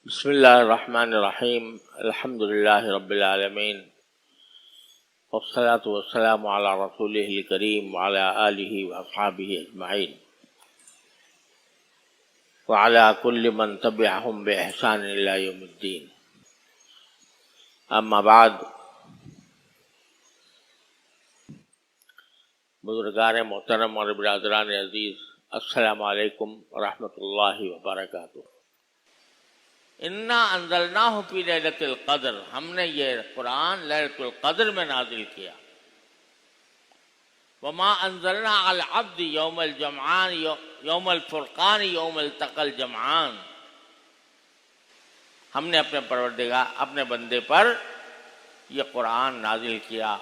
بسم اللہ الرحمن الرحیم الحمد للہ رب العالمین والصلاة والسلام علی رسولہ الکریم وعلی آلہ واصحابہ اجمعین وعلی کل من تبعہم بإحسان الی یوم الدین. اما بعد، بزرگان محترم اور برادران عزیز، السلام علیکم ورحمۃ اللہ وبرکاتہ. انا انزلناہ فی لیلۃ القدر، ہم نے یہ قرآن لیلۃ القدر میں نازل کیا. وما انزلنا علی العبد یوم الجمعان یوم الفرقان یوم التقى الجمعان، ہم نے اپنے پروردگار اپنے بندے پر یہ قرآن نازل کیا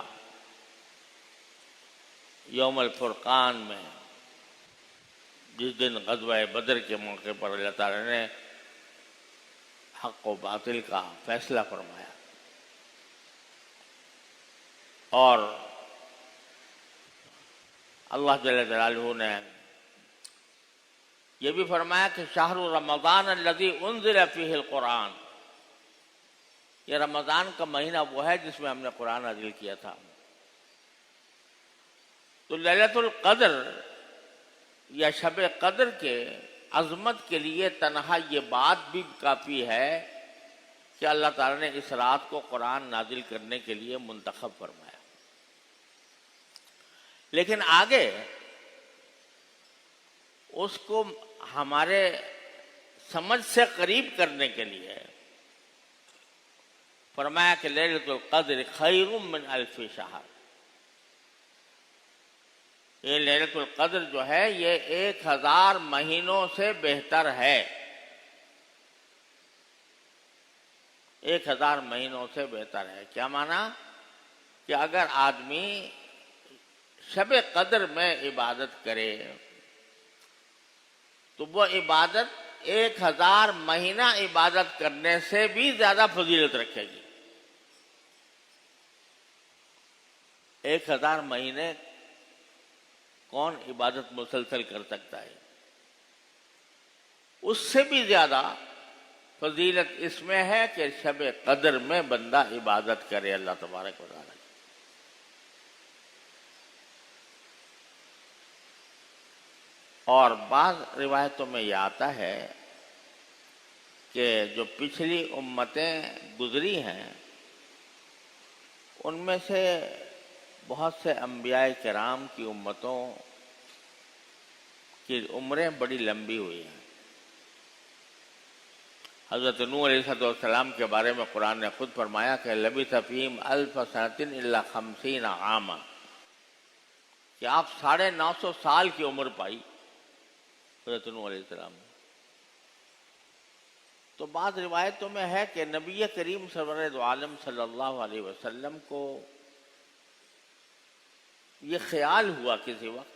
یوم الفرقان میں، جس دن غزوہ بدر کے موقع پر اللہ تعالیٰ نے حق و باطل کا فیصلہ فرمایا. اور اللہ جل جلالہ نے یہ بھی فرمایا کہ شہر رمضان الذی انزل فیہ القرآن، یہ رمضان کا مہینہ وہ ہے جس میں ہم نے قرآن نازل کیا تھا. تو لیلۃ القدر یا شب قدر کے عظمت کے لیے تنہا یہ بات بھی کافی ہے کہ اللہ تعالیٰ نے اس رات کو قرآن نازل کرنے کے لیے منتخب فرمایا. لیکن آگے اس کو ہمارے سمجھ سے قریب کرنے کے لیے فرمایا کہ لیلۃ القدر خیر من الف شہر. یہ لیلۃ القدر جو ہے یہ 1000 مہینوں سے بہتر ہے. 1000 مہینوں سے بہتر ہے. کیا معنی؟ کہ اگر آدمی شب قدر میں عبادت کرے تو وہ عبادت 1000 مہینہ عبادت کرنے سے بھی زیادہ فضیلت رکھے گی. 1000 مہینے کون عبادت مسلسل کر سکتا ہے؟ اس سے بھی زیادہ فضیلت اس میں ہے کہ شب قدر میں بندہ عبادت کرے اللہ تبارک و تعالیٰ کی. اور بعض روایتوں میں یہ آتا ہے کہ جو پچھلی امتیں گزری ہیں ان میں سے بہت سے انبیاء کرام کی امتوں کی عمریں بڑی لمبی ہوئی ہیں. حضرت نوح علیہ السلام کے بارے میں قرآن نے خود فرمایا کہ لبث فیہم 1000 سنۃ الا 50 عاما، کہ آپ 950 سال کی عمر پائی حضرت نوح علیہ السلام نے. تو بعض روایتوں میں ہے کہ نبی کریم سرور دو عالم صلی اللہ علیہ وسلم کو یہ خیال ہوا کسی وقت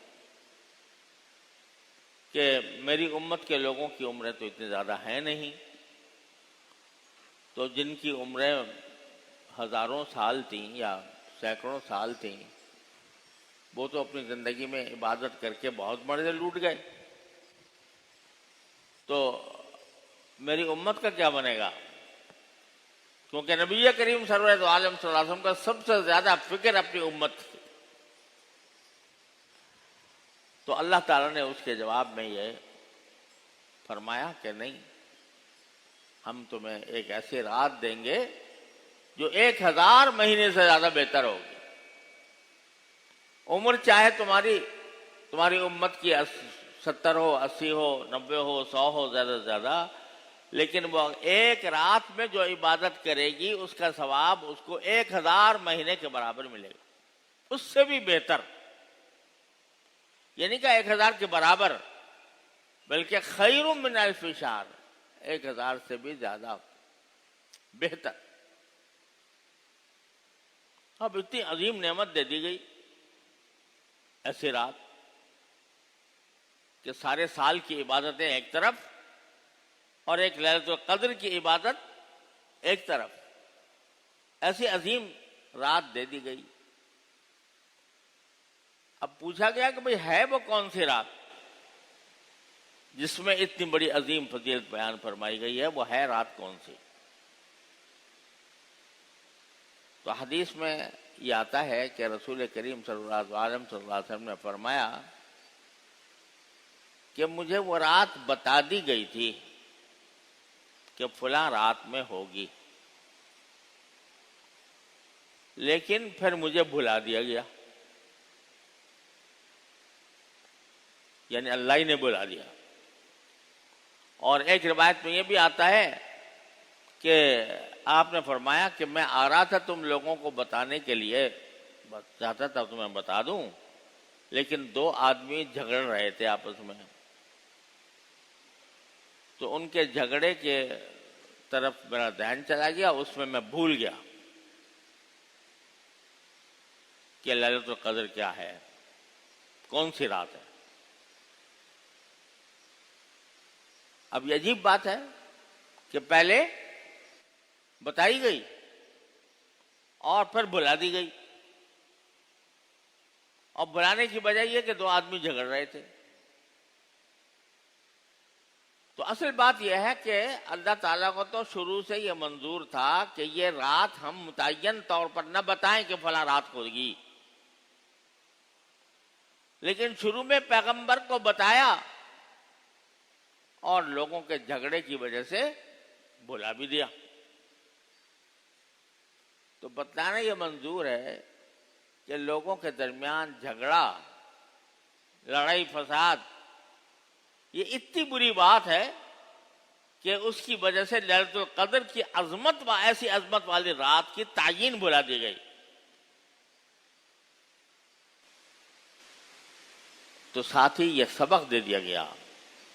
کہ میری امت کے لوگوں کی عمریں تو اتنی زیادہ ہیں نہیں، تو جن کی عمریں ہزاروں سال تھیں یا سینکڑوں سال تھیں وہ تو اپنی زندگی میں عبادت کر کے بہت مرضے لوٹ گئے، تو میری امت کا کیا بنے گا؟ کیونکہ نبی کریم سرور دو عالم صلی اللہ علیہ وسلم کا سب سے زیادہ فکر اپنی امت تھی. تو اللہ تعالیٰ نے اس کے جواب میں یہ فرمایا کہ نہیں، ہم تمہیں ایک ایسی رات دیں گے جو 1000 مہینے سے زیادہ بہتر ہوگی. عمر چاہے تمہاری امت کی 70 ہو، 80 ہو، 90 ہو، 100 ہو، زیادہ سے زیادہ، لیکن وہ ایک رات میں جو عبادت کرے گی اس کا ثواب اس کو 1000 مہینے کے برابر ملے گا، اس سے بھی بہتر. یعنی کہ 1000 کے برابر، بلکہ خیر من الف شہر، 1000 سے بھی زیادہ بہتر. اب اتنی عظیم نعمت دے دی گئی ایسی رات کہ سارے سال کی عبادتیں ایک طرف اور ایک لیلۃ القدر کی عبادت ایک طرف، ایسی عظیم رات دے دی گئی. اب پوچھا گیا کہ بھئی ہے وہ کون سی رات جس میں اتنی بڑی عظیم فضیلت بیان فرمائی گئی ہے، وہ ہے رات کون سی؟ تو حدیث میں یہ آتا ہے کہ رسول کریم صلی اللہ علیہ وسلم نے فرمایا کہ مجھے وہ رات بتا دی گئی تھی کہ فلاں رات میں ہوگی، لیکن پھر مجھے بھلا دیا گیا، یعنی اللہ ہی نے بلا دیا۔ اور ایک روایت میں یہ بھی آتا ہے کہ آپ نے فرمایا کہ میں آ رہا تھا تم لوگوں کو بتانے کے لیے، چاہتا تھا تمہیں بتا دوں، لیکن دو آدمی جھگڑ رہے تھے آپس میں، تو ان کے جھگڑے کے طرف میرا ذہن چلا گیا، اس میں میں بھول گیا کہ لیلۃ القدر کیا ہے، کون سی رات ہے۔ اب یہ عجیب بات ہے کہ پہلے بتائی گئی اور پھر بلا دی گئی، اور بلانے کی وجہ یہ کہ دو آدمی جھگڑ رہے تھے۔ تو اصل بات یہ ہے کہ اللہ تعالیٰ کو تو شروع سے یہ منظور تھا کہ یہ رات ہم متعین طور پر نہ بتائیں کہ فلاں رات ہوگی، لیکن شروع میں پیغمبر کو بتایا اور لوگوں کے جھگڑے کی وجہ سے بھلا بھی دیا۔ تو بتانا یہ منظور ہے کہ لوگوں کے درمیان جھگڑا، لڑائی فساد، یہ اتنی بری بات ہے کہ اس کی وجہ سے لیلۃ القدر کی عظمت و ایسی عظمت والی رات کی تعیین بلا دی گئی۔ تو ساتھ ہی یہ سبق دے دیا گیا،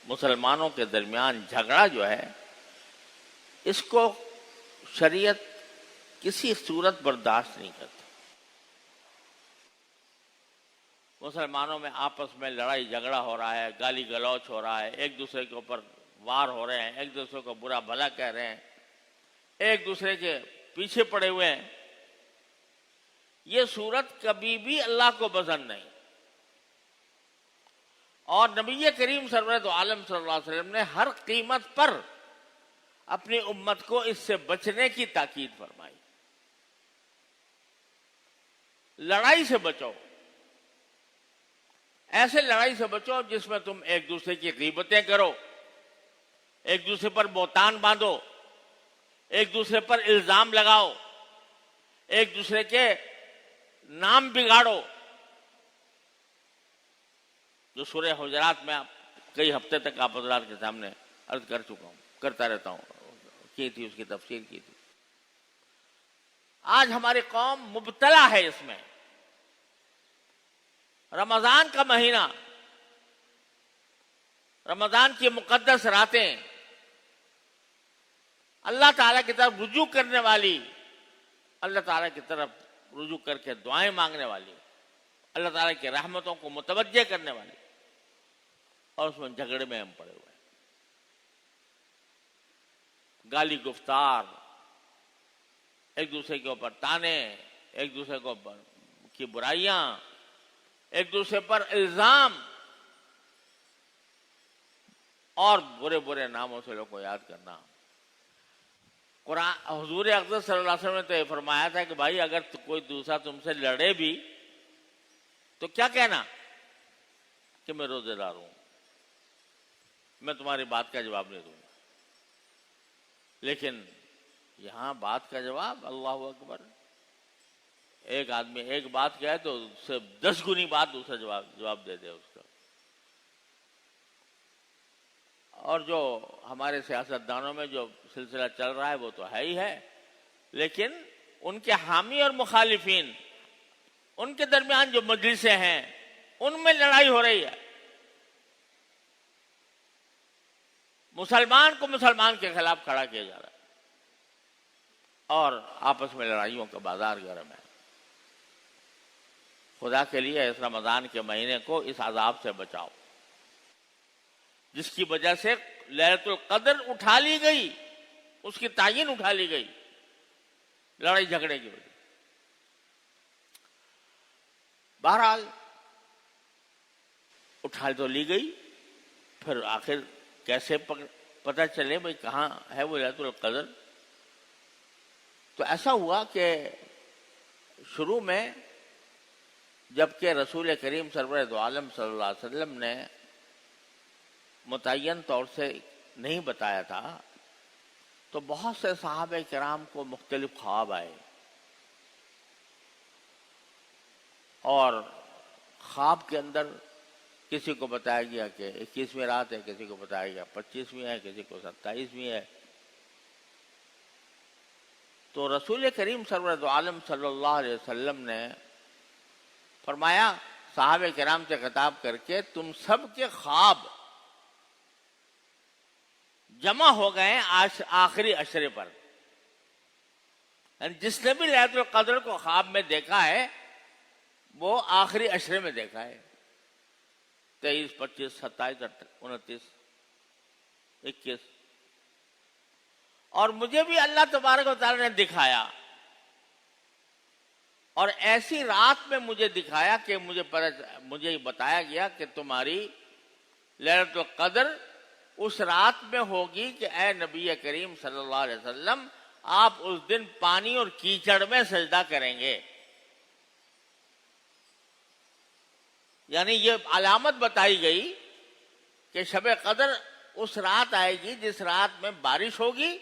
مسلمانوں کے درمیان جھگڑا جو ہے اس کو شریعت کسی صورت برداشت نہیں کرتی۔ مسلمانوں میں آپس میں لڑائی جھگڑا ہو رہا ہے، گالی گلوچ ہو رہا ہے، ایک دوسرے کے اوپر وار ہو رہے ہیں، ایک دوسرے کو برا بھلا کہہ رہے ہیں، ایک دوسرے کے پیچھے پڑے ہوئے ہیں، یہ صورت کبھی بھی اللہ کو پسند نہیں۔ اور نبی کریم سرورت عالم صلی اللہ علیہ وسلم نے ہر قیمت پر اپنی امت کو اس سے بچنے کی تاکید فرمائی۔ لڑائی سے بچو، ایسے لڑائی سے بچو جس میں تم ایک دوسرے کی غیبتیں کرو، ایک دوسرے پر بہتان باندھو، ایک دوسرے پر الزام لگاؤ، ایک دوسرے کے نام بگاڑو، جو سورہ حجرات میں کئی ہفتے تک آپ حضرات کے سامنے عرض کر چکا ہوں، کرتا رہتا ہوں، کی تھی، اس کی تفصیل کی تھی۔ آج ہماری قوم مبتلا ہے اس میں۔ رمضان کا مہینہ، رمضان کی مقدس راتیں، اللہ تعالیٰ کی طرف رجوع کرنے والی، اللہ تعالیٰ کی طرف رجوع کر کے دعائیں مانگنے والی، اللہ تعالیٰ کی رحمتوں کو متوجہ کرنے والی، اور اس میں جھگڑے میں ہم پڑے ہوئے ہیں۔ گالی گفتار، ایک دوسرے کے اوپر تانے، ایک دوسرے کے اوپر کی برائیاں، ایک دوسرے پر الزام، اور برے برے ناموں سے لوگوں کو یاد کرنا۔ قرآن حضور اقدس صلی اللہ علیہ وسلم نے تو یہ فرمایا تھا کہ بھائی اگر کوئی دوسرا تم سے لڑے بھی تو کیا کہنا کہ میں روزے دار ہوں، میں تمہاری بات کا جواب نہیں دوں گا۔ لیکن یہاں بات کا جواب، اللہ اکبر، ایک آدمی ایک بات کہے تو اس سے 10 گنی بات دوسرا جواب دے دے اس کا۔ اور جو ہمارے سیاستدانوں میں جو سلسلہ چل رہا ہے وہ تو ہے ہی ہے، لیکن ان کے حامی اور مخالفین، ان کے درمیان جو مجلسیں ہیں ان میں لڑائی ہو رہی ہے۔ مسلمان کو مسلمان کے خلاف کھڑا کیا جا رہا ہے، اور آپس میں لڑائیوں کا بازار گرم ہے۔ خدا کے لیے اس رمضان کے مہینے کو اس عذاب سے بچاؤ جس کی وجہ سے لیلۃ القدر اٹھا لی گئی، اس کی تعین اٹھا لی گئی لڑائی جھگڑے کی وجہ۔ بہرحال اٹھا تو لی گئی، پھر آخر کیسے پتہ چلے بھائی کہاں ہے وہ لیلۃ القدر؟ تو ایسا ہوا کہ شروع میں جبکہ رسول کریم سرور دو عالم صلی اللہ علیہ وسلم نے متعین طور سے نہیں بتایا تھا، تو بہت سے صحابہ کرام کو مختلف خواب آئے، اور خواب کے اندر کسی کو بتایا گیا کہ 21ویں رات ہے، کسی کو بتایا گیا 25ویں ہے، کسی کو 27ویں ہے۔ تو رسول کریم سرور دو عالم صلی اللہ علیہ وسلم نے فرمایا صحابہ کرام سے خطاب کر کے، تم سب کے خواب جمع ہو گئے آخری عشرے پر، یعنی جس نے بھی لیلۃ القدر کو خواب میں دیکھا ہے وہ آخری عشرے میں دیکھا ہے، 23، 25، 27، 29، 21۔ اور مجھے بھی اللہ تبارک و تعالی نے دکھایا، اور ایسی رات میں مجھے دکھایا کہ مجھے بتایا گیا کہ تمہاری لیلۃ القدر اس رات میں ہوگی کہ اے نبی کریم صلی اللہ علیہ وسلم آپ اس دن پانی اور کیچڑ میں سجدہ کریں گے۔ یعنی یہ علامت بتائی گئی کہ شب قدر اس رات آئے گی جس رات میں بارش ہوگی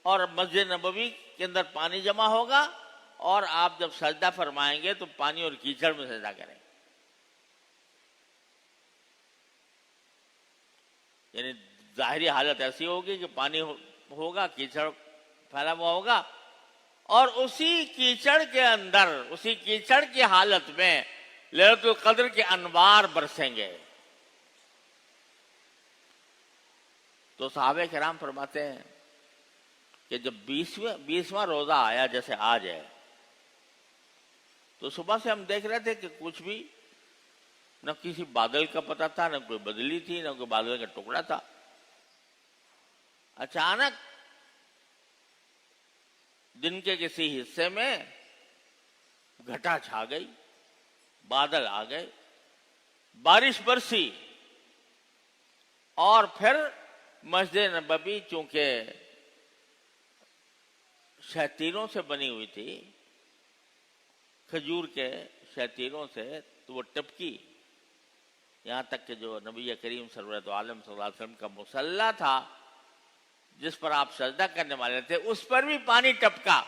اور مسجد نبوی کے اندر پانی جمع ہوگا، اور آپ جب سجدہ فرمائیں گے تو پانی اور کیچڑ میں سجدہ کریں گے۔ یعنی ظاہری حالت ایسی ہوگی کہ پانی ہوگا، کیچڑ پھیلا ہوا ہوگا، اور اسی کیچڑ کے اندر، اسی کیچڑ کی حالت میں لیلۃ القدر کے انوار برسیں گے۔ تو صحابہ کرام فرماتے ہیں کہ جب 20واں روزہ آیا، جیسے آج ہے، تو صبح سے ہم دیکھ رہے تھے کہ کچھ بھی نہ کسی بادل کا پتہ تھا، نہ کوئی بدلی تھی، نہ کوئی بادل کا ٹکڑا تھا۔ اچانک دن کے کسی حصے میں گھٹا چھا گئی، بادل آ گئے، بارش برسی، اور پھر مسجد نبوی چونکہ شیطینوں سے بنی ہوئی تھی، کھجور کے شیطینوں سے، تو وہ ٹپکی، یہاں تک کہ جو نبی کریم سرور دو عالم صلی اللہ علیہ وسلم کا مصلی تھا جس پر آپ سجدہ کرنے والے تھے، اس پر بھی پانی ٹپکا،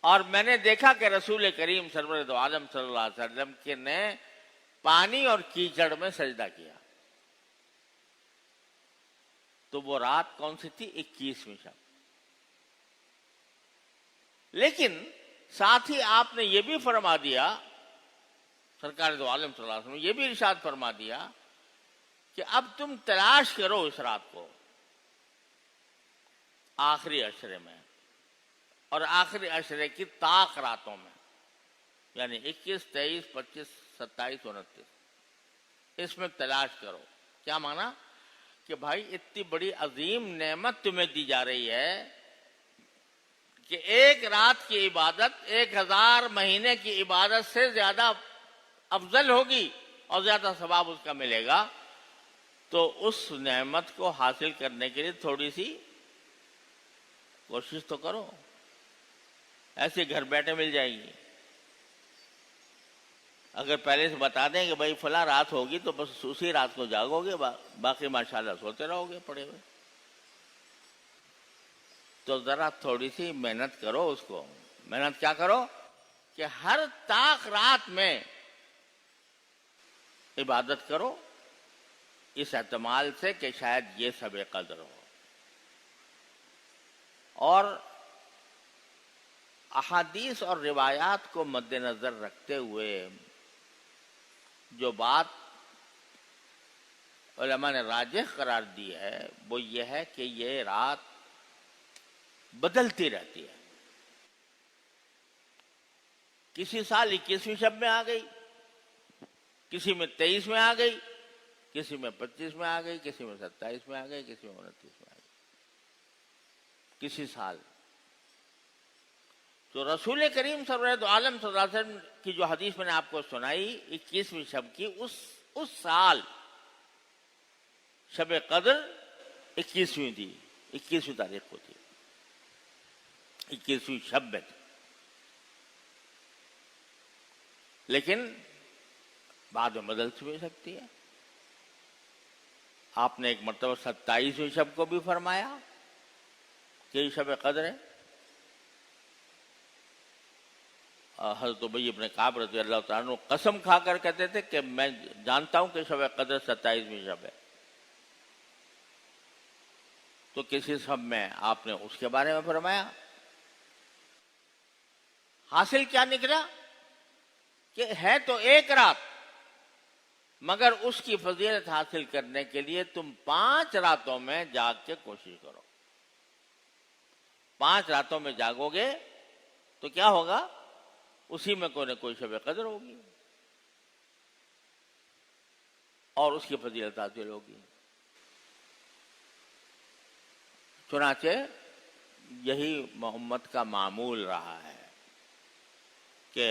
اور میں نے دیکھا کہ رسول کریم سرور دو عالم صلی اللہ علیہ وسلم کے نے پانی اور کیچڑ میں سجدہ کیا۔ تو وہ رات کون سی تھی؟ 21ویں شب۔ لیکن ساتھ ہی آپ نے یہ بھی فرما دیا، سرکار دو عالم صلی اللہ علیہ وسلم نے یہ بھی ارشاد فرما دیا کہ اب تم تلاش کرو اس رات کو آخری عشرے میں، اور آخری عشرے کی طاق راتوں میں، یعنی 21، 23، 25، 27، 29، اس میں تلاش کرو۔ کیا مانا؟ کہ بھائی اتنی بڑی عظیم نعمت تمہیں دی جا رہی ہے کہ ایک رات کی عبادت 1000 مہینے کی عبادت سے زیادہ افضل ہوگی اور زیادہ ثواب اس کا ملے گا، تو اس نعمت کو حاصل کرنے کے لیے تھوڑی سی کوشش تو کرو، ایسے گھر بیٹھے مل جائے گی۔ اگر پہلے سے بتا دیں کہ بھائی فلاں رات ہوگی تو بس اسی رات کو جاگو گے، باقی ماشاءاللہ سوتے رہو گے پڑے ہوئے۔ تو ذرا تھوڑی سی محنت کرو، اس کو محنت کیا کرو کہ ہر طاق رات میں عبادت کرو، اس احتمال سے کہ شاید یہ شب قدر ہو۔ اور احادیث اور روایات کو مد نظر رکھتے ہوئے جو بات علماء نے راجح قرار دی ہے وہ یہ ہے کہ یہ رات بدلتی رہتی ہے، کسی سال 21ویں شب میں آ گئی، کسی میں 23 میں آ گئی، کسی میں 25 میں آ گئی، کسی میں 27 میں آ گئی، کسی میں 29 میں آ گئی، کسی سال۔ تو رسول کریم سرور دو عالم صلی اللہ علیہ وسلم کی جو حدیث میں نے آپ کو سنائی 21ویں شب کی، اس سال شب قدر 21ویں تھی، 21ویں تاریخ کو تھی، 21ویں شب میں تھی، لیکن بعد میں بدل بھی سکتی ہے۔ آپ نے ایک مرتبہ 27ویں شب کو بھی فرمایا کہ یہ شب قدر ہے۔ حضرت ابی بن کعب رضی اللہ تعالیٰ عنہ قسم کھا کر کہتے تھے کہ میں جانتا ہوں کہ شب قدر 27ویں شب ہے۔ تو کسی شب میں آپ نے اس کے بارے میں فرمایا۔ حاصل کیا نکلا کہ ہے تو ایک رات، مگر اس کی فضیلت حاصل کرنے کے لیے تم 5 راتوں میں جاگ کے کوشش کرو۔ 5 راتوں میں جاگو گے تو کیا ہوگا؟ اسی میں کوئی نہ کوئی شب قدر ہوگی اور اس کی فضیلت حاصل ہوگی۔ چنانچہ یہی امت کا معمول رہا ہے کہ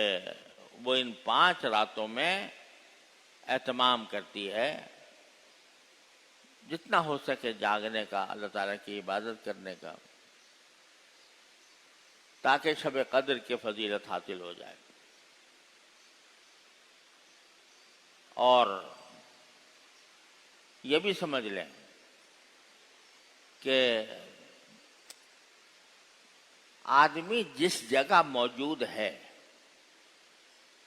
وہ ان 5 راتوں میں اہتمام کرتی ہے، جتنا ہو سکے جاگنے کا، اللہ تعالیٰ کی عبادت کرنے کا، تاکہ شب قدر کی فضیلت حاصل ہو جائے۔ اور یہ بھی سمجھ لیں کہ آدمی جس جگہ موجود ہے،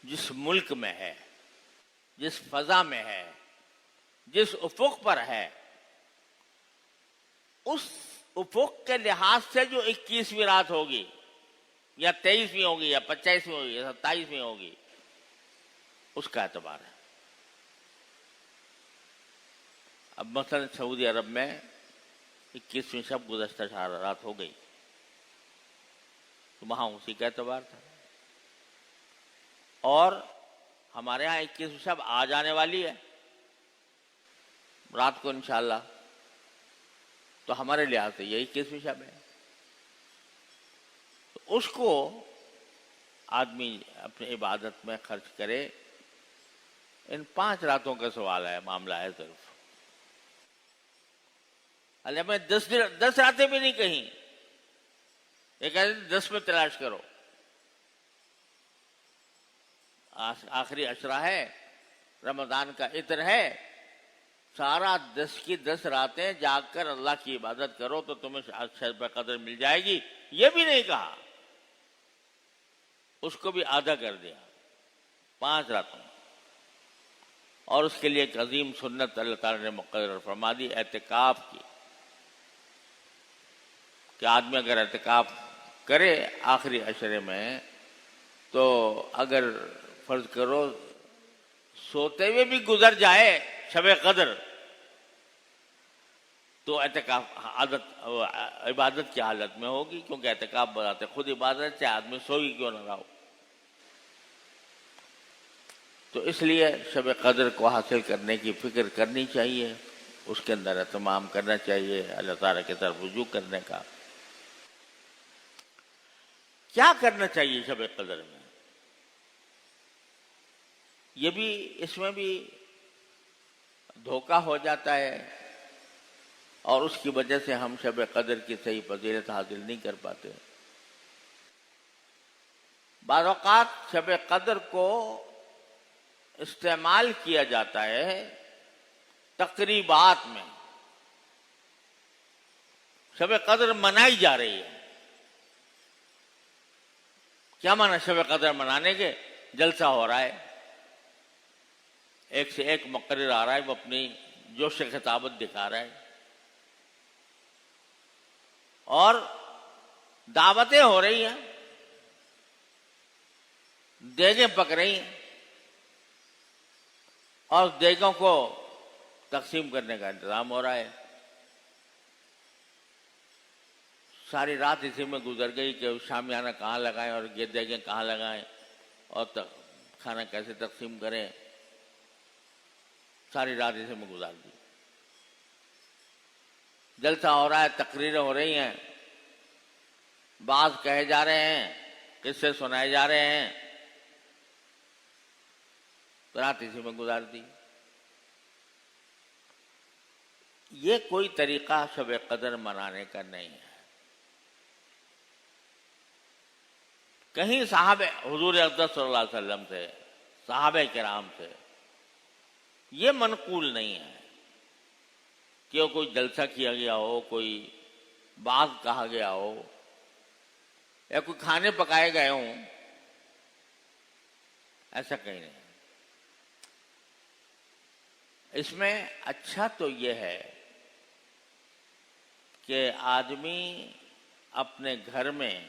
جس ملک میں ہے، جس فضا میں ہے، جس افق پر ہے، اس افق کے لحاظ سے جو 21ویں رات ہوگی یا 23ویں ہوگی یا 25ویں ہوگی یا 27ویں ہوگی، اس کا اعتبار ہے۔ اب مثلا سعودی عرب میں 21ویں شب گزشتہ رات ہو گئی تو وہاں اسی کا اعتبار تھا، اور ہمارے ہاں 21ویں شب آ جانے والی ہے رات کو انشاءاللہ، تو ہمارے لحاظ سے یہ 21ویں شب ہے۔ تو اس کو آدمی اپنی عبادت میں خرچ کرے۔ ان 5 راتوں کا سوال ہے، معاملہ ہے صرف۔ اللہ میں 10 راتیں بھی نہیں کہیں، ایک 10 میں تلاش کرو۔ آخری عشرہ ہے، رمضان کا عطر ہے، سارا 10 کی 10 راتیں جاگ کر اللہ کی عبادت کرو تو تمہیں شب قدر مل جائے گی۔ یہ بھی نہیں کہا، اس کو بھی آدھا کر دیا، 5 راتوں، اور اس کے لیے ایک عظیم سنت اللہ تعالیٰ نے مقرر فرما دی اعتکاف کی، کہ آدمی اگر اعتکاف کرے آخری عشرے میں تو اگر فرض کرو سوتے ہوئے بھی گزر جائے شب قدر تو اعتکاف عبادت کی حالت میں ہوگی، کیونکہ اعتکاف بذات خود عبادت، چاہے آدمی سوئی کیوں نہ رہا ہو۔ تو اس لیے شب قدر کو حاصل کرنے کی فکر کرنی چاہیے، اس کے اندر اہتمام کرنا چاہیے، اللہ تعالیٰ کی طرف رجوع کرنے کا۔ کیا کرنا چاہیے شب قدر میں؟ یہ بھی، اس میں بھی دھوکہ ہو جاتا ہے، اور اس کی وجہ سے ہم شب قدر کی صحیح فضیلت حاصل نہیں کر پاتے۔ بعض اوقات شب قدر کو استعمال کیا جاتا ہے تقریبات میں، شب قدر منائی جا رہی ہے۔ کیا معنی شب قدر منانے کے؟ جلسہ ہو رہا ہے، ایک سے ایک مقرر آ رہا ہے، وہ اپنی جوش خطابت دکھا رہا ہے، اور دعوتیں ہو رہی ہیں، دیگیں پک رہی ہیں، اور دیگوں کو تقسیم کرنے کا انتظام ہو رہا ہے۔ ساری رات اسی میں گزر گئی کہ شامیانہ کہاں لگائیں اور یہ دیگیں کہاں لگائیں اور کھانا کیسے تقسیم کریں، ساری رات اسی میں گزار دی۔ جلسہ ہو رہا ہے، تقریریں ہو رہی ہیں، بعض کہے جا رہے ہیں، قصے سنائے جا رہے ہیں، تو رات اسی میں گزار دی۔ یہ کوئی طریقہ شب قدر منانے کا نہیں ہے. کہیں صحابہ حضور اقدس صلی اللہ علیہ وسلم سے، صحابہ کرام سے یہ منقول نہیں ہے کہ کوئی جلسہ کیا گیا ہو، کوئی بات کہا گیا ہو، یا کوئی کھانے پکائے گئے ہوں. ایسا کہیں نہیں. اس میں اچھا تو یہ ہے کہ آدمی اپنے گھر میں،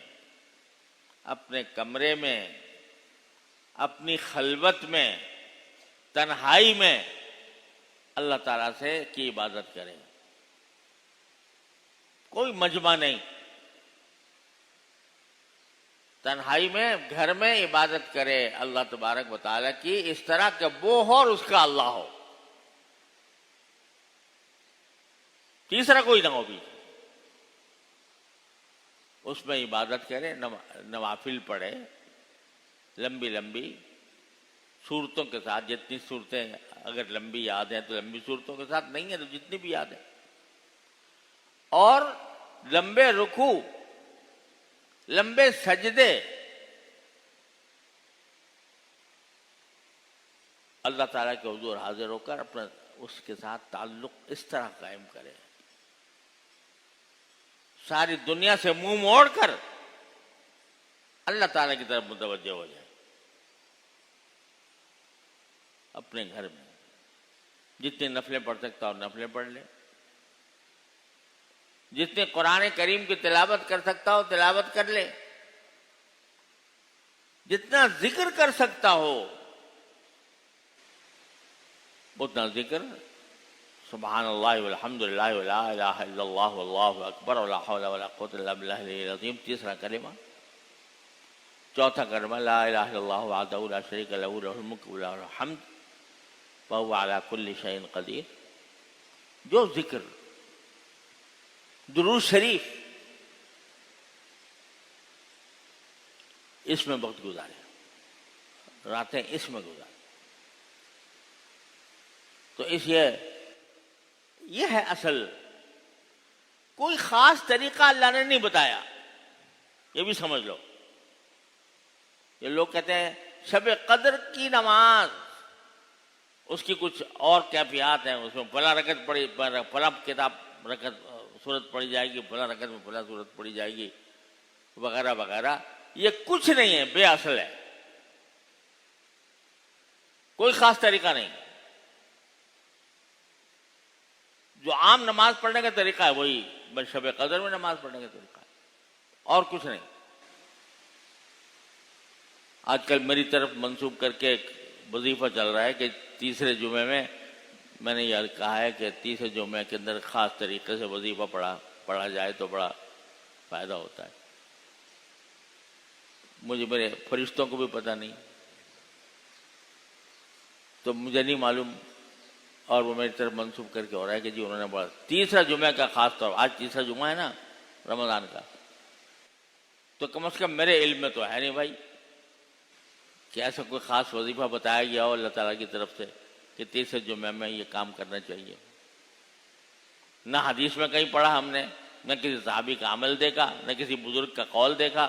اپنے کمرے میں، اپنی خلوت میں، تنہائی میں اللہ تعالیٰ سے کی عبادت کرے. کوئی مجمع نہیں، تنہائی میں گھر میں عبادت کرے اللہ تبارک و تعالیٰ کی، اس طرح کہ وہ ہو اور اس کا اللہ ہو، تیسرا کوئی نہ ہو بھی. اس میں عبادت کرے، نوافل پڑھے لمبی لمبی صورتوں کے ساتھ، جتنی صورتیں اگر لمبی یاد ہیں تو لمبی صورتوں کے ساتھ، نہیں ہے تو جتنی بھی یاد ہے، اور لمبے رکوع، لمبے سجدے اللہ تعالیٰ کے حضور حاضر ہو کر اپنا اس کے ساتھ تعلق اس طرح قائم کرے. ساری دنیا سے منہ موڑ کر اللہ تعالیٰ کی طرف متوجہ ہو جائے. اپنے گھر میں جتنی نفلیں پڑھ سکتا ہو نفلیں پڑھ لے، جتنے قرآن کریم کی تلاوت کر سکتا ہو تلاوت کر لے، جتنا ذکر کر سکتا ہو اتنا ذکر. سبحان اللہ والحمد للہ ولا الہ الا اللہ واللہ اکبر ولا حول ولا قوة الا باللہ العلی العظیم. تیسرا کلمہ. چوتھا کلمہ لا الہ الا اللہ وحدہ لا شریک لہ لہ الملک ولہ الحمد وہو علی کل شیء قدیر. جو ذکر، درود شریف، اس میں وقت گزارے، راتیں اس میں گزارے. تو اس یہ ہے اصل. کوئی خاص طریقہ اللہ نے نہیں بتایا، یہ بھی سمجھ لو. یہ لوگ کہتے ہیں شب قدر کی نماز، اس کی کچھ اور کیفیات ہیں، اس میں فلاں رکعت پڑھی، فلاں کتاب رکعت سورت پڑھی جائے گی، فلاں رکعت میں فلاں سورت پڑھی جائے گی، وغیرہ وغیرہ. یہ کچھ نہیں ہے، بے اصل ہے. کوئی خاص طریقہ نہیں. جو عام نماز پڑھنے کا طریقہ ہے وہی بس شب قدر میں نماز پڑھنے کا طریقہ ہے، اور کچھ نہیں. آج کل میری طرف منسوب کر کے ایک وظیفہ چل رہا ہے کہ تیسرے جمعے میں نے یہ کہا ہے کہ تیسرے جمعے کے اندر خاص طریقے سے وظیفہ پڑھا جائے تو بڑا فائدہ ہوتا ہے. مجھے میرے فرشتوں کو بھی پتہ نہیں، تو مجھے نہیں معلوم، اور وہ میری طرف منسوب کر کے ہو رہا ہے کہ جی انہوں نے بڑا تیسرا جمعہ کا خاص طور، آج تیسرا جمعہ ہے نا رمضان کا، تو کم از کم میرے علم میں تو ہے نہیں بھائی کہ ایسا کوئی خاص وظیفہ بتایا گیا ہو اللہ تعالیٰ کی طرف سے کہ تیسرے جمعہ میں یہ کام کرنا چاہیے. نہ حدیث میں کہیں پڑھا ہم نے، نہ کسی صحابی کا عمل دیکھا، نہ کسی بزرگ کا قول دیکھا.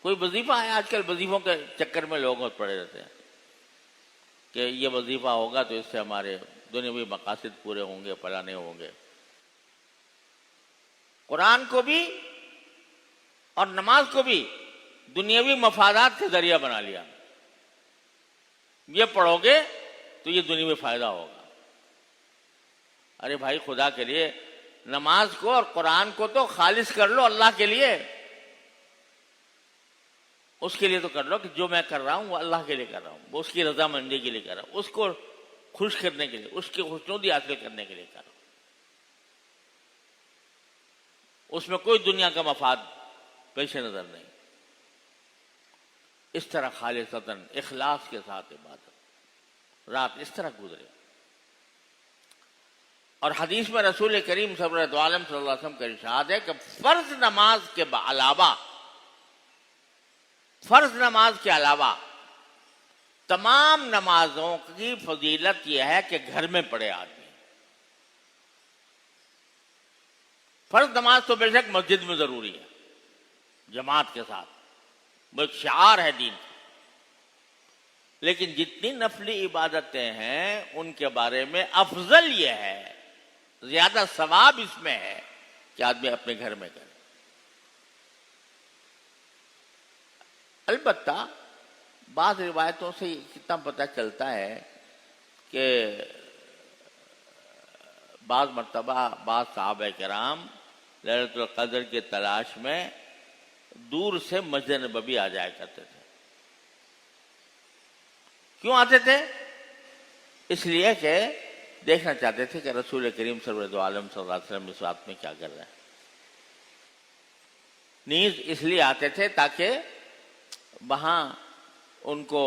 کوئی وظیفہ ہے، آج کل وظیفوں کے چکر میں لوگ پڑے رہتے ہیں کہ یہ وظیفہ ہوگا تو اس سے ہمارے دنیاوی مقاصد پورے ہوں گے، فلاں نہیں ہوں گے. قرآن کو بھی اور نماز کو بھی دنیاوی مفادات کے ذریعہ بنا لیا. یہ پڑھو گے تو یہ دنیاوی فائدہ ہوگا. ارے بھائی خدا کے لیے نماز کو اور قرآن کو تو خالص کر لو اللہ کے لیے. اس کے لیے تو کر لو کہ جو میں کر رہا ہوں وہ اللہ کے لیے کر رہا ہوں، وہ اس کی رضامندی کے لیے کر رہا ہوں، اس کو خوش کرنے کے لیے، اس کی خوشنودی حاصل کرنے کے لیے کر رہا ہوں. اس میں کوئی دنیا کا مفاد پیش نظر نہیں. اس طرح خالصتاً اخلاص کے ساتھ عبادت، رات اس طرح گزرے. اور حدیث میں رسول کریم صلی اللہ علیہ وسلم کا ارشاد ہے کہ فرض نماز کے علاوہ تمام نمازوں کی فضیلت یہ ہے کہ گھر میں پڑھے آدمی. فرض نماز تو بے شک مسجد میں ضروری ہے جماعت کے ساتھ، وہ ایک شعار ہے دین کی، لیکن جتنی نفلی عبادتیں ہیں ان کے بارے میں افضل یہ ہے، زیادہ ثواب اس میں ہے کہ آدمی اپنے گھر میں کرے۔ البتہ بعض روایتوں سے کتنا پتہ چلتا ہے کہ بعض مرتبہ بعض صحابہ کرام لیلۃ القدر کی تلاش میں دور سے مسجد نبوی آ جایا کرتے تھے۔ کیوں آتے تھے؟ اس لیے کہ دیکھنا چاہتے تھے کہ رسول کریم سرور عالم صلی اللہ علیہ وسلم اس رات میں کیا کر رہے ہیں۔ نیز اس لیے آتے تھے تاکہ وہاں ان کو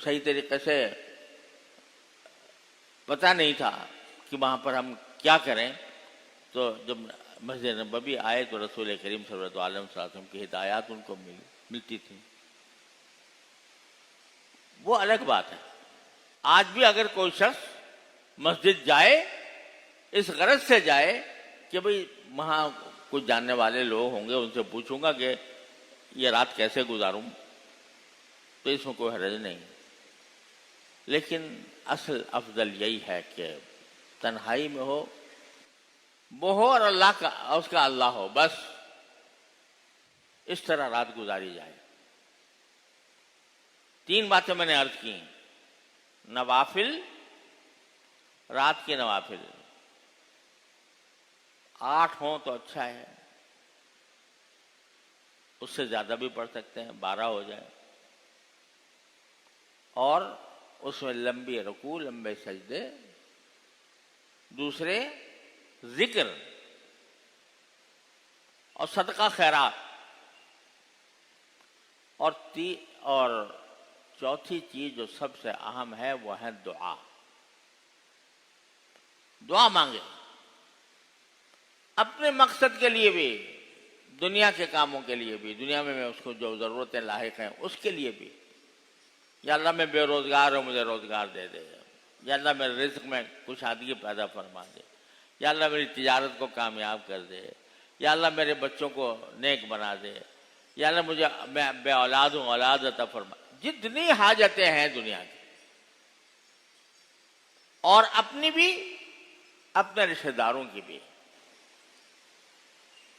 صحیح طریقے سے پتہ نہیں تھا کہ وہاں پر ہم کیا کریں، تو جب مسجد نبوی آئے تو رسول کریم صلی اللہ علیہ وسلم کی ہدایات ان کو ملتی تھی۔ وہ الگ بات ہے۔ آج بھی اگر کوئی شخص مسجد جائے اس غرض سے جائے کہ بھئی وہاں کچھ جاننے والے لوگ ہوں گے، ان سے پوچھوں گا کہ یہ رات کیسے گزاروں، تو اس میں کوئی حرج نہیں، لیکن اصل افضل یہی ہے کہ تنہائی میں ہو، وہ ہو اور اللہ کا اس کا اللہ ہو، بس اس طرح رات گزاری جائے۔ 3 باتیں میں نے عرض کی، نوافل، رات کے نوافل 8 ہوں تو اچھا ہے، اس سے زیادہ بھی پڑھ سکتے ہیں، 12 ہو جائے، اور اس میں لمبی رکوع، لمبے سجدے، دوسرے ذکر اور صدقہ خیرات، اور چوتھی چیز جو سب سے اہم ہے وہ ہے دعا۔ دعا مانگے اپنے مقصد کے لیے بھی، دنیا کے کاموں کے لیے بھی، دنیا میں اس کو جو ضرورتیں لاحق ہیں اس کے لیے بھی، یا اللہ میں بے روزگار ہوں مجھے روزگار دے دے، یا اللہ میرے رزق میں کچھ آدمی پیدا فرما دے، یا اللہ میری تجارت کو کامیاب کر دے، یا اللہ میرے بچوں کو نیک بنا دے، یا اللہ مجھے میں بے اولاد ہوں اولاد عطا فرما۔ جتنی حاجتیں ہیں دنیا کی، اور اپنی بھی، اپنے رشتہ داروں کی بھی،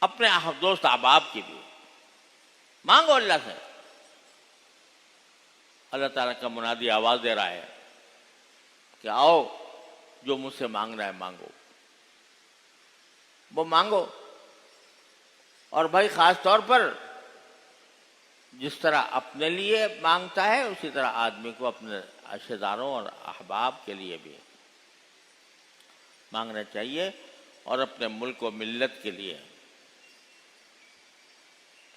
اپنے دوست احباب کی بھی، مانگو اللہ سے۔ اللہ تعالیٰ کا منادی آواز دے رہا ہے کہ آؤ جو مجھ سے مانگنا ہے مانگو، وہ مانگو۔ اور بھائی خاص طور پر جس طرح اپنے لیے مانگتا ہے اسی طرح آدمی کو اپنے رشتہ داروں اور احباب کے لیے بھی مانگنا چاہیے، اور اپنے ملک و ملت کے لیے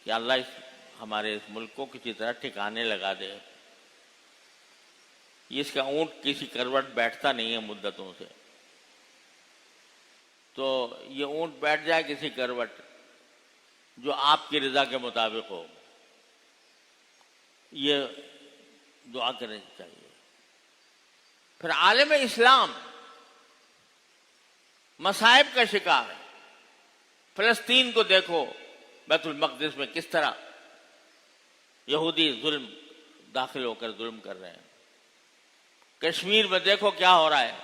کہ اللہ ہمارے اس ملک کو کسی طرح ٹھکانے لگا دے۔ اس کا اونٹ کسی کروٹ بیٹھتا نہیں ہے مدتوں سے، تو یہ اونٹ بیٹھ جائے کسی کروٹ جو آپ کی رضا کے مطابق ہو، یہ دعا کرنی چاہیے۔ پھر عالم اسلام مصائب کا شکار ہے۔ فلسطین کو دیکھو، بیت المقدس میں کس طرح یہودی ظلم داخل ہو کر ظلم کر رہے ہیں۔ کشمیر میں دیکھو کیا ہو رہا ہے،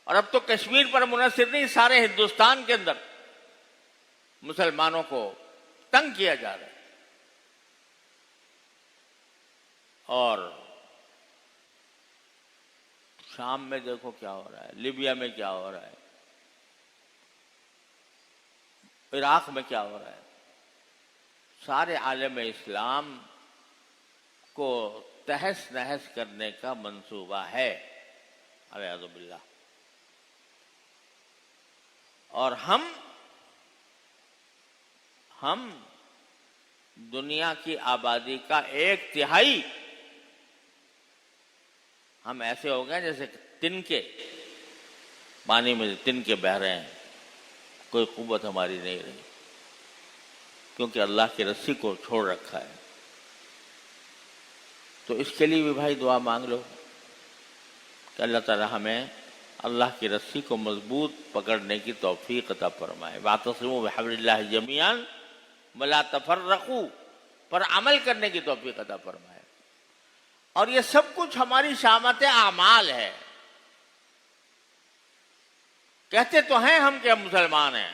اور اب تو کشمیر پر منحصر نہیں، سارے ہندوستان کے اندر مسلمانوں کو تنگ کیا جا رہا ہے۔ اور شام میں دیکھو کیا ہو رہا ہے، لیبیا میں کیا ہو رہا ہے، عراق میں کیا ہو رہا ہے۔ سارے عالم اسلام کو تہس نہس کرنے کا منصوبہ ہے، اعوذ باللہ۔ اور ہم دنیا کی آبادی کا 1/3 ہم ایسے ہو گئے جیسے تنکے پانی میں تنکے بہہ رہے ہیں، کوئی قوت ہماری نہیں رہی، کیونکہ اللہ کی رسی کو چھوڑ رکھا ہے۔ تو اس کے لیے بھی بھائی دعا مانگ لو کہ اللہ تعالی ہمیں اللہ کی رسی کو مضبوط پکڑنے کی توفیق عطا فرمائے. واعتصموا بحبل اللہ جمیعا ولا تفرقوا پر عمل کرنے کی توفیق عطا فرمائے. اور یہ سب کچھ ہماری شامت اعمال ہے. کہتے تو ہیں ہم کہ ہم مسلمان ہیں,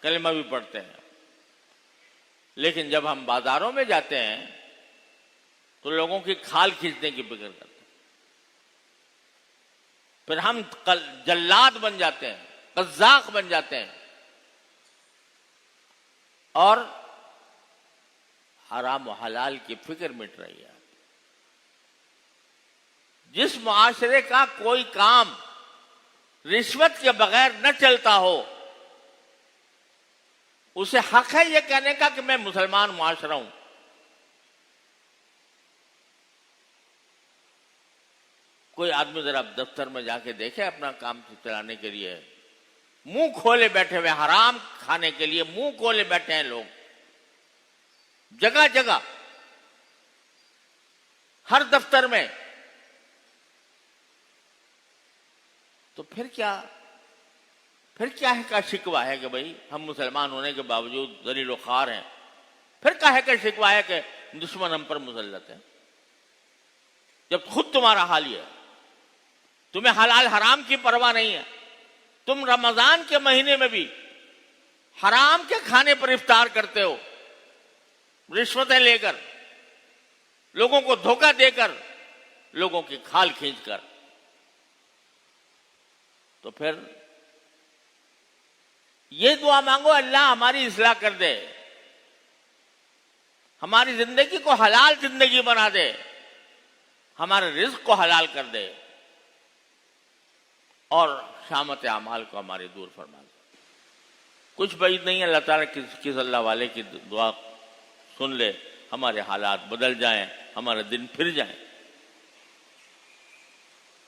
کلمہ بھی پڑھتے ہیں, لیکن جب ہم بازاروں میں جاتے ہیں تو لوگوں کی کھال کھینچنے کی فکر کرتے ہیں. پھر ہم جلاد بن جاتے ہیں, قذاق بن جاتے ہیں, اور حرام و حلال کی فکر مٹ رہی ہے. جس معاشرے کا کوئی کام رشوت کے بغیر نہ چلتا ہو, اسے حق ہے یہ کہنے کا کہ میں مسلمان معاشرہ ہوں. کوئی آدمی ذرا دفتر میں جا کے دیکھے اپنا کام چلانے کے لیے, منہ کھولے بیٹھے ہوئے, حرام کھانے کے لیے منہ کھولے بیٹھے ہیں لوگ جگہ جگہ, ہر دفتر میں. تو پھر کیا ہے کا شکوہ ہے کہ بھئی ہم مسلمان ہونے کے باوجود ذلیل و خوار ہیں؟ پھر کا ہے کا شکوہ ہے کہ دشمن ہم پر مسلط ہے؟ جب خود تمہارا حال یہ ہے, تمہیں حلال حرام کی پرواہ نہیں ہے. تم رمضان کے مہینے میں بھی حرام کے کھانے پر افطار کرتے ہو, رشوتیں لے کر, لوگوں کو دھوکہ دے کر, لوگوں کی کھال کھینچ کر. تو پھر یہ دعا مانگو اللہ ہماری اصلاح کر دے, ہماری زندگی کو حلال زندگی بنا دے, ہمارے رزق کو حلال کر دے, اور شامت اعمال کو ہماری دور فرما دے. کچھ بعید نہیں, اللہ تعالیٰ کس اللہ والے کی دعا سن لے, ہمارے حالات بدل جائیں, ہمارے دن پھر جائیں.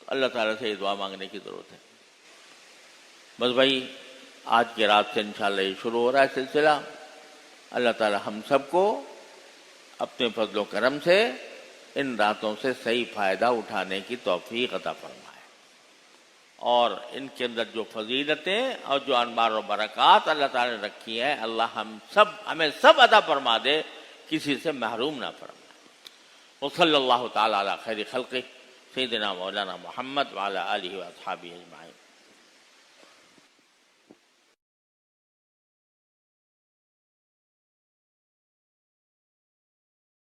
اللہ تعالیٰ سے یہ دعا مانگنے کی ضرورت ہے. بس بھائی آج کی رات سے انشاءاللہ یہ شروع ہو رہا ہے سلسلہ. اللہ تعالیٰ ہم سب کو اپنے فضل و کرم سے ان راتوں سے صحیح فائدہ اٹھانے کی توفیق عطا فرمائے, اور ان کے اندر جو فضیلتیں اور جو انوار و برکات اللہ تعالیٰ نے رکھی ہیں, اللہ ہمیں سب عطا فرما دے, کسی سے محروم نہ فرمائے. وصلی اللہ تعالیٰ علی خیر خلقہ سیدنا مولانا محمد وعلی آلہ و اصحابہ اجمعین.